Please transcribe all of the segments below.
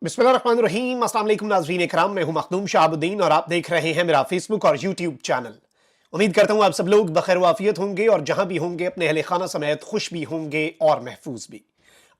बिस्मिल्लाहिर्रहमानिर्रहीम। अस्सलाम वालेकुम नाज़रीन इकराम, मैं हूं मखदूम शहाबुद्दीन और आप देख रहे हैं मेरा फेसबुक और यूट्यूब चैनल। उम्मीद करता हूं आप सब लोग बखैर वाफियत होंगे और जहां भी होंगे अपने अहले खाना समेत खुश भी होंगे और महफूज भी।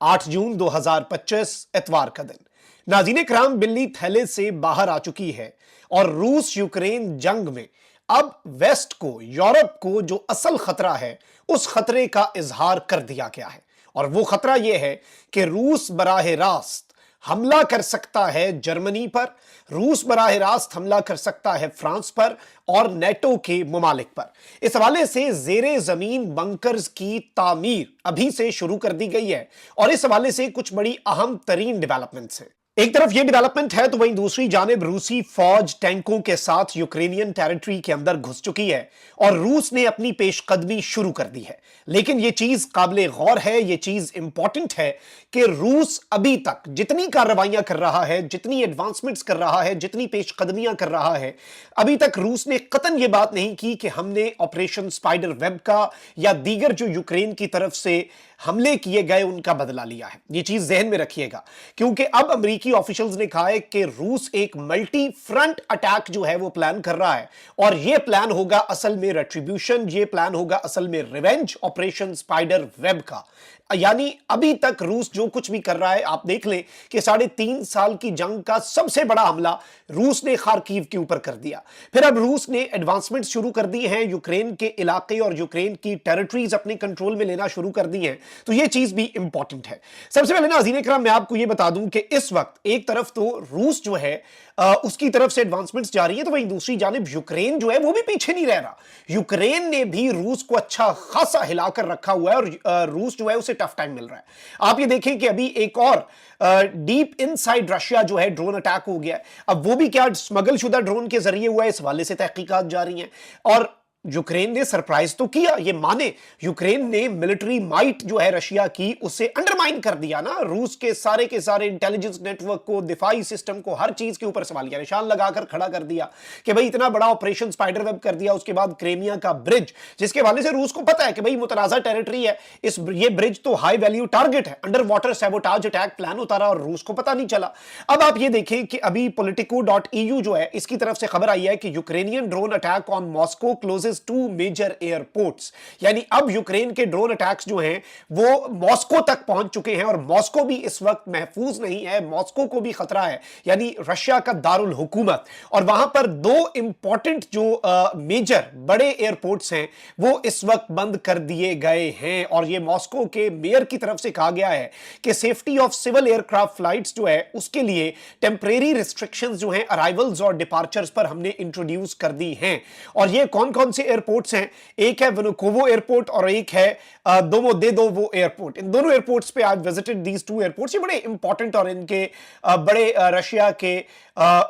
8 जून 2025 इतवार का दिन। नाज़रीन इकराम, बिल्ली थैले से बाहर आ चुकी है और रूस यूक्रेन जंग में अब वेस्ट को, यूरोप को जो असल खतरा है उस खतरे का इजहार कर दिया गया है। और वो खतरा यह है कि रूस बराह रास्त हमला कर सकता है जर्मनी पर, रूस बराह रास्त हमला कर सकता है फ्रांस पर और नेटो के मुमालिक पर। इस हवाले से जेरे जमीन बंकर्स की तामीर अभी से शुरू कर दी गई है और इस हवाले से कुछ बड़ी अहम तरीन डेवलपमेंट्स हैं। एक तरफ यह डेवलपमेंट है तो वहीं दूसरी जानिब रूसी फौज टैंकों के साथ यूक्रेनियन टेरिटरी के अंदर घुस चुकी है और रूस ने अपनी पेशकदमी शुरू कर दी है। लेकिन यह चीज काबिले गौर है, यह चीज इंपॉर्टेंट है कि रूस अभी तक जितनी कार्रवाइयां कर रहा है, जितनी एडवांसमेंट्स कर रहा है, जितनी पेशकदमियां कर रहा है, अभी तक रूस ने कतन यह बात नहीं की कि हमने ऑपरेशन स्पाइडर वेब का या दीगर जो यूक्रेन की तरफ से हमले किए गए उनका बदला लिया है। यह चीज जहन में रखिएगा, क्योंकि अब अमेरिकी ऑफिशियल्स ने कहा है कि रूस एक मल्टी फ्रंट अटैक जो है वो प्लान कर रहा है और यह प्लान होगा असल में रेट्रिब्यूशन, यह प्लान होगा असल में रिवेंज ऑपरेशन स्पाइडर वेब का। यानी अभी तक रूस जो कुछ भी कर रहा है, आप देख लें कि 3.5 साल की जंग का सबसे बड़ा हमला रूस ने खार्किव के ऊपर कर दिया। फिर अब रूस ने एडवांसमेंट शुरू कर दी है, यूक्रेन के इलाके और यूक्रेन की टेरिटरीज अपने कंट्रोल में लेना शुरू कर दी है। तो यह चीज भी इंपॉर्टेंट है। सबसे पहले नाज़रीन इकराम, मैं आपको यह बता दूं कि इस वक्त एक तरफ तो रूस जो है उसकी तरफ से एडवांसमेंट्स जारी है, तो वहीं दूसरी जानिब यूक्रेन जो है वो भी पीछे नहीं रह रहा। यूक्रेन ने भी रूस को अच्छा खासा हिलाकर रखा हुआ है और रूस जो है उसे टफ टाइम मिल रहा है। आप ये देखें कि अभी एक और डीप इनसाइड रशिया जो है ड्रोन अटैक हो गया है। अब वो भी क्या स्मगल शुदा ड्रोन के जरिए हुआ है, इस हवाले से तहकीकात जारी हैं और यूक्रेन ने सरप्राइज तो किया, ये माने यूक्रेन ने मिलिट्री माइट जो है रशिया की उसे अंडरमाइन कर दिया ना। रूस के सारे इंटेलिजेंस नेटवर्क को, दिफाई सिस्टम को, हर चीज के ऊपर सवालिया निशान लगाकर खड़ा कर दिया कि भाई इतना बड़ा ऑपरेशन स्पाइडर वेब कर दिया। उसके बाद क्रेमिया का ब्रिज, जिसके हवाले से रूस को पता है कि भाई मुतनाज़ा टेरिटरी है, ये ब्रिज तो हाई वैल्यू टारगेट है, under water sabotage attack plan होता रहा और रूस को पता नहीं चला। अब आप ये देखें कि अभी politico.eu जो है इसकी तरफ से खबर आई है कि Ukrainian drone attack on Moscow closes 2 major airports. यानी अब यूक्रेन के ड्रोन अटैक्स जो हैं वो मॉस्को तक पहुंच चुके हैं और मॉस्को भी इस वक्त महफूज नहीं है, मॉस्को को भी खतरा है, यानी रशिया का दारुल हुकूमत। और वहां पर 2 इंपॉर्टेंट जो मेजर बड़े एयरपोर्ट्स हैं वो इस वक्त बंद कर दिए गए हैं और ये मॉस्को के मेयर की तरफ से कहा गया है कि safety of civil aircraft flights जो है उसके लिए टेम्परेरी रिस्ट्रिक्शंस जो हैं अराइवल्स और डिपार्चर्स पर हमने इंट्रोड्यूस कर दी हैं। और ये कौन कौन से एयरपोर्ट्स हैं? एक है वनुकोवो एयरपोर्ट और एक है दोमोदेदोवो एयरपोर्ट। इन दोनों एयरपोर्ट्स पे आई विजिटेड दीज 2 एयरपोर्ट्स। ये बड़े इंपॉर्टेंट और इनके बड़े रशिया के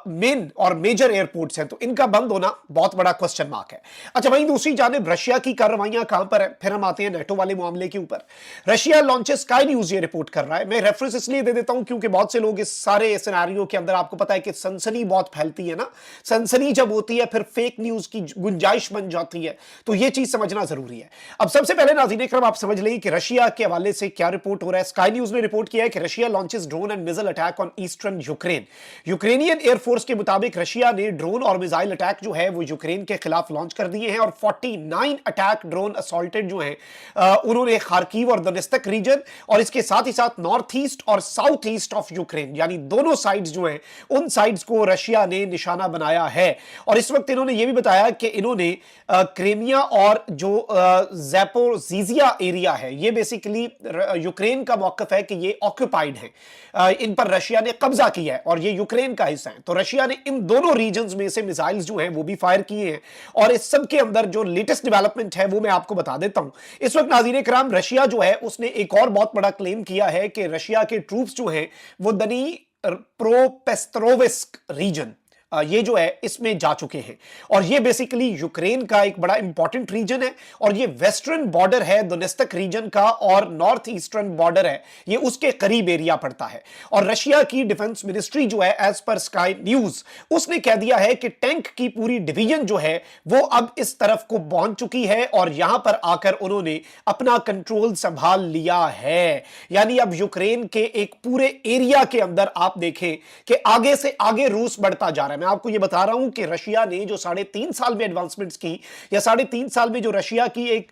मेन और मेजर एयरपोर्ट्स हैं, तो इनका बंद होना बहुत बड़ा क्वेश्चन मार्क है। अच्छा, वहीं दूसरी जानिब रशिया की कार्रवाइयां कहां पर है? फिर हम आते हैं नेटो वाले मामले के ऊपर। रशिया लॉन्चेस, स्काई न्यूज ये रिपोर्ट कर रहा है। मैं रेफरेंस इसलिए दे देता हूं क्योंकि बहुत से लोग इस सारे सिनेरियो के अंदर, आपको पता है कि सनसनी बहुत फैलती है ना, सनसनी जब होती है फिर फेक न्यूज की गुंजाइश बन जाती है, तो यह चीज समझना जरूरी है। अब सबसे पहले नाज़रीन इकराम आप समझ लें कि रशिया के हवाले से क्या रिपोर्ट हो रहा है। स्काई न्यूज ने रिपोर्ट किया है कि Russia launches drone and missile attack on eastern Ukraine. Ukrainian air force के मुताबिक रशिया ने ड्रोन और मिसाइल अटैक जो है वो यूक्रेन के खिलाफ लॉन्च कर दिए हैं और 49 अटैक ड्रोन असॉल्टेड जो हैं उन्होंने खार्किव और दोनेत्स्क रीजन और इसके साथ ही साथ नॉर्थ ईस्ट और साउथ ईस्ट ऑफ यूक्रेन, यानी दोनों साइड्स जो हैं उन साइड्स को रशिया ने निशाना बनाया है। और इस वक्त इन्होंने ये भी बताया कि इन्होंने क्रेमिया और जो ज़ैपोरिज़िया एरिया है, ये बेसिकली यूक्रेन का मौकफ है कि ये ऑक्यूपाइड है, इन पर रशिया ने कब्जा किया है और ये यूक्रेन का हिस्सा है। तो रशिया ने इन दोनों रीजन्स में से मिसाइल्स जो हैं वो भी फायर किए हैं और इस सब के अंदर जो लेटेस्ट डेवलपमेंट है वो मैं आपको बता देता हूं। इस वक्त नाज़रीन इकराम, रशिया जो है उसने एक और बहुत बड़ा क्लेम किया है कि रशिया के ट्रूप्स जो हैं वो दनी प्रोपेस्ट्रोविस्क रीजन, ये जो है इसमें जा चुके हैं। और ये बेसिकली यूक्रेन का एक बड़ा इंपॉर्टेंट रीजन है और ये वेस्टर्न बॉर्डर है दोनेत्स्क रीजन का और नॉर्थ ईस्टर्न बॉर्डर है, ये उसके करीब एरिया पड़ता है। और रशिया की डिफेंस मिनिस्ट्री जो है एज पर स्काई न्यूज उसने कह दिया है कि टैंक की पूरी डिवीजन जो है वो अब इस तरफ को पहुंच चुकी है और यहां पर आकर उन्होंने अपना कंट्रोल संभाल लिया है। यानी अब यूक्रेन के एक पूरे एरिया के अंदर आप देखें कि आगे से आगे रूस बढ़ता जा रहा है। मैं आपको यह बता रहा हूं कि रशिया ने जो 3.5 साल में एडवांसमेंट्स की या 3.5 साल में जो रशिया की एक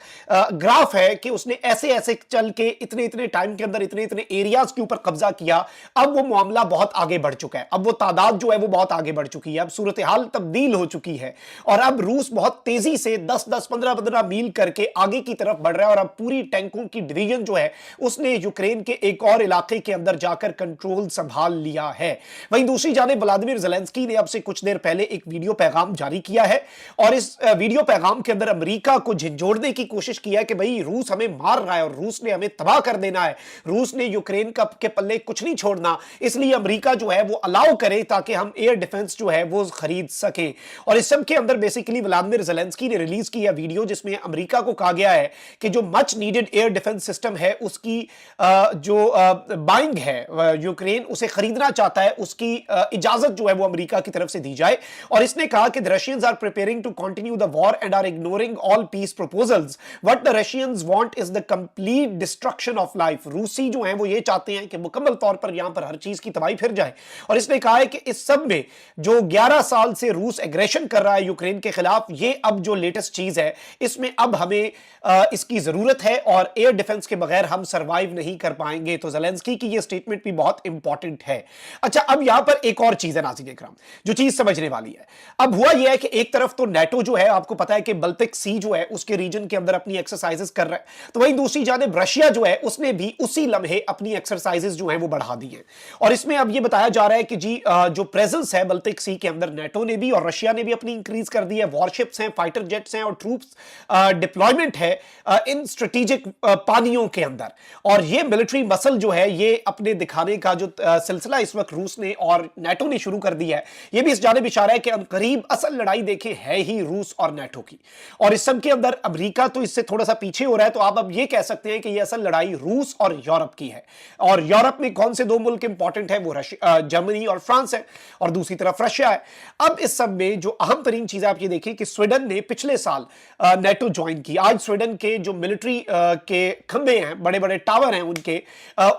ग्राफ है कि उसने ऐसे ऐसे चल के इतने इतने टाइम के अंदर इतने इतने एरियाज के ऊपर कब्जा किया, अब वो मामला बहुत आगे बढ़ चुका है। अब वो तादाद जो है वो बहुत आगे बढ़ चुकी है, अब सूरत हाल तब्दील हो चुकी है और अब रूस बहुत तेजी से 10-10 15-15 मील करके आगे की तरफ बढ़ रहा है और अब पूरी टैंकों की डिवीजन जो है उसने यूक्रेन के एक और इलाके के अंदर जाकर कंट्रोल संभाल लिया है। वहीं दूसरी जानिब व्लादिमीर ज़ेलेंस्की ने अब से कुछ देर पहले एक वीडियो पैगाम जारी किया है और इस वीडियो पैगाम के अंदर अमेरिका को झिझोड़ने की कोशिश की है कि भाई रूस हमें मार रहा है और रूस ने हमें तबाह कर देना है, रूस ने यूक्रेन का के पल्ले कुछ नहीं छोड़ना, इसलिए अमेरिका जो है वो अलाउ करे ताकि हम एयर डिफेंस जो है वो खरीद सके। और इस सब के अंदर बेसिकली व्लादिमीर ज़ेलेंस्की ने रिलीज किया वीडियो जिसमें अमेरिका को कहा गया है कि जो much needed air defence system है उसकी जो बाइंग है यूक्रेन उसे खरीदना चाहता है, उसकी इजाजत जो है वो अमेरिका की तरफ से दी जाए। और इसने कहा कि the Russians are preparing to continue the war and are ignoring all peace proposals, what the Russians want is the complete destruction of life. रूसी जो हैं वो ये चाहते हैं कि मुकम्मल तौर पर यहां पर हर चीज की तबाही फिर जाए। और इसने कहा है कि इस सब में जो 11 साल से रूस एग्रेशन कर रहा है यूक्रेन के खिलाफ, ये अब जो लेटेस्ट चीज है इसमें अब हमें इसकी जरूरत है और एयर डिफेंस के बगैर हम सर्वाइव नहीं कर पाएंगे। तो ज़ेलेंस्की की ये स्टेटमेंट भी बहुत इंपॉर्टेंट है। अच्छा, अब यहां पर एक और चीज है नाज़रीन इकराम जो चीज समझने वाली है। अब हुआ यह है कि एक तरफ तो नेटो जो है आपको पता है कि बाल्टिक सी जो है उसके रीजन के अंदर अपनी एक्सरसाइजेस कर रहा है, तो वहीं दूसरी जानिब रशिया जो है उसने भी उसी लम्हे अपनी एक्सरसाइजेस जो है वो बढ़ा दी है। और इसमें अब ये बताया जा रहा है कि जी जो प्रेजेंस है बाल्टिक सी के अंदर नेटो ने भी और रशिया ने भी अपनी इंक्रीज कर दी है, वॉरशिप्स हैं, फाइटर जेट्स हैं और ट्रूप्स डिप्लॉयमेंट है इन स्ट्रेटेजिक पानियों के अंदर। और ये मिलिट्री मसल जो है ये अपने दिखाने का जो सिलसिला इस वक्त रूस ने और नेटो ने शुरू कर दिया है, ये भी इस जानिब इशारा है कि करीब असल लड़ाई देखे है ही रूस और नेटो की। और इस सब के अंदर अमेरिका तो इससे थोड़ा सा पीछे हो रहा है, तो आप अब ये कह सकते हैं कि ये असल लड़ाई रूस और यूरोप की है। और यूरोप में कौन से दो मुल्क इंपॉर्टेंट है, वो जर्मनी और फ्रांस है और दूसरी तरफ रशिया है। अब इस सब में जो अहम तरीन चीज आप ये देखिए कि स्वीडन ने पिछले साल नेटो ज्वाइन की। आज स्वीडन के जो मिलिट्री के खंबे हैं, बड़े बड़े टावर हैं उनके,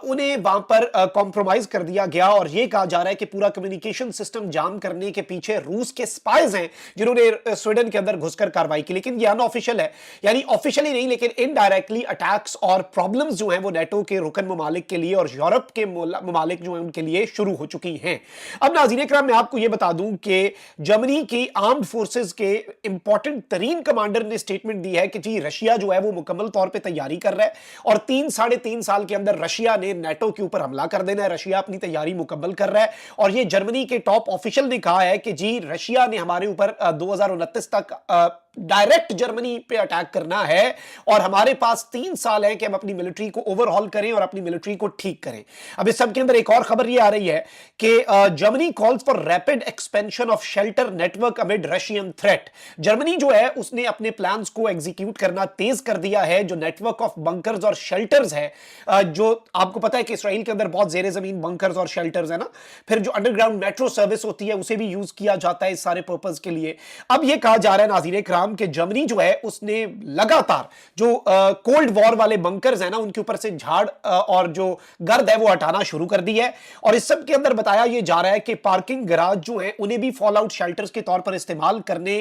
उन्हें वहां पर कॉम्प्रोमाइज कर दिया गया और यह कहा जा रहा है कि पूरा कम्युनिकेशन सिस्टम जाम करने के पीछे रूस के स्पाइज हैं जिन्होंने स्वीडन के अंदर घुसकर कार्रवाई की। लेकिन यह अनऑफिशियल है, यानी ऑफिशियली नहीं लेकिन इनडायरेक्टली अटैक्स और प्रॉब्लम्स जो हैं वो नेटो के रुकन ममालिक के लिए और यूरोप के ममालिक जो हैं उनके लिए शुरू हो चुकी हैं। अब नाज़रीन इकराम मैं आपको यह बता दूं कि जर्मनी की आर्म्ड फोर्सेस के इंपॉर्टेंट तरीन कमांडर ने स्टेटमेंट दी है कि जी रशिया जो है वो मुकम्मल तौर पर तैयारी कर रहा है और 3-3.5 साल के अंदर रशिया ने नेटो के ऊपर हमला कर देना है। रशिया अपनी तैयारी मुकम्मल कर रहा है और ये जर्मनी के टॉप ऑफिशियल ने कहा है कि जी रशिया ने हमारे ऊपर 2029 तक डायरेक्ट जर्मनी पे अटैक करना है और हमारे पास 3 साल है कि हम अपनी मिलिट्री को ओवरहॉल करें और अपनी मिलिट्री को ठीक करें। अब इस सब के अंदर एक और खबर ये आ रही है कि Germany calls for rapid expansion of shelter network amid Russian threat. Germany जो है उसने अपने प्लान्स को एग्जीक्यूट करना तेज कर दिया है। जो नेटवर्क ऑफ बंकर्स और शेल्टर्स है, जो आपको पता है कि इसराइल के अंदर बहुत जेर जमीन बंकर्स और शेल्टर्स है ना, फिर जो अंडरग्राउंड मेट्रो सर्विस होती है उसे भी यूज किया जाता है इस सारे पर्पज के लिए। अब यह कहा जा रहा है नाज़रीन इकराम कि जर्मनी जो है उसने लगातार जो कोल्ड वॉर वाले बंकर्स हैं ना उनके ऊपर से झाड़ और जो गर्द है वो हटाना शुरू कर दी है। और इस सब के अंदर बताया यह जा रहा है कि पार्किंग गराज जो है उन्हें भी फॉल आउट शेल्टर्स के तौर पर इस्तेमाल करने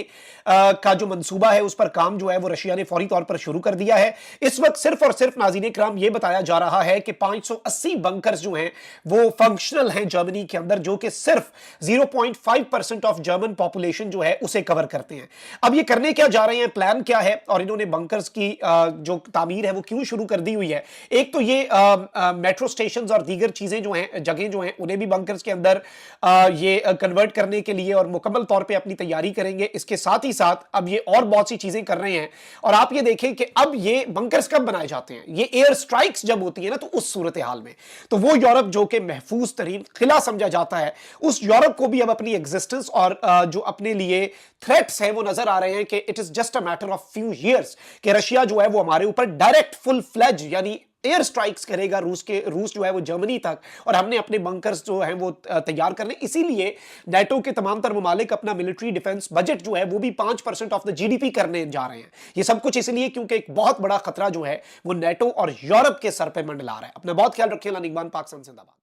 का जो मंसूबा है उस पर काम जो है वो रशिया ने फौरी तौर पर शुरू कर दिया है। इस वक्त सिर्फ और सिर्फ नाज़रीन इकराम यह बताया जा रहा है कि 580 बंकर्स जो हैं वो फंक्शनल हैं जर्मनी के अंदर, जो कि सिर्फ 0.5% ऑफ जर्मन पॉपुलेशन जो है उसे कवर करते हैं। अब ये करने क्या जा रहे हैं, प्लान क्या है और इन्होंने बंकर्स की जो तामीर है वो क्यों शुरू कर दी हुई है। एक तो ये मेट्रो स्टेशंस और दीगर चीजें जो हैं, जगह जो हैं, उन्हें भी बंकर्स के अंदर ये कन्वर्ट करने के लिए और मुकम्मल तौर पे अपनी तैयारी करेंगे। इसके साथ ही साथ अब ये और बहुत सी चीजें कर रहे हैं। और आप ये देखें कि अब ये बंकर्स कब बनाए जाते हैं, ये एयर स्ट्राइक्स जब होती है ना, तो उस सूरत हाल में तो वो यूरोप जो कि महफूज तरीन किला समझा जाता है, उस यूरोप को भी अब अपनी एग्जिस्टेंस और जो अपने लिए थ्रेट्स हैं वो नजर आ रहे हैं कि it is just a matter of few years कि रशिया जो है वो हमारे ऊपर डायरेक्ट फुल फ्लेज यानी एयर स्ट्राइक्स करेगा, रूस जो है वो जर्मनी तक, और हमने अपने बंकर्स जो हैं वो तैयार करने। इसीलिए नाटो के तमाम तर ममालिक अपना मिलिट्री डिफेंस बजट जो है वो भी 5% ऑफ द जीडीपी करने जा रहे हैं। ये सब कुछ इसलिए क्योंकि एक बहुत बड़ा खतरा जो है वो नाटो और यूरोप के सर पे मंडला रहा है। अपना बहुत ख्याल रखिए। इकबाल पाक जिंदाबाद।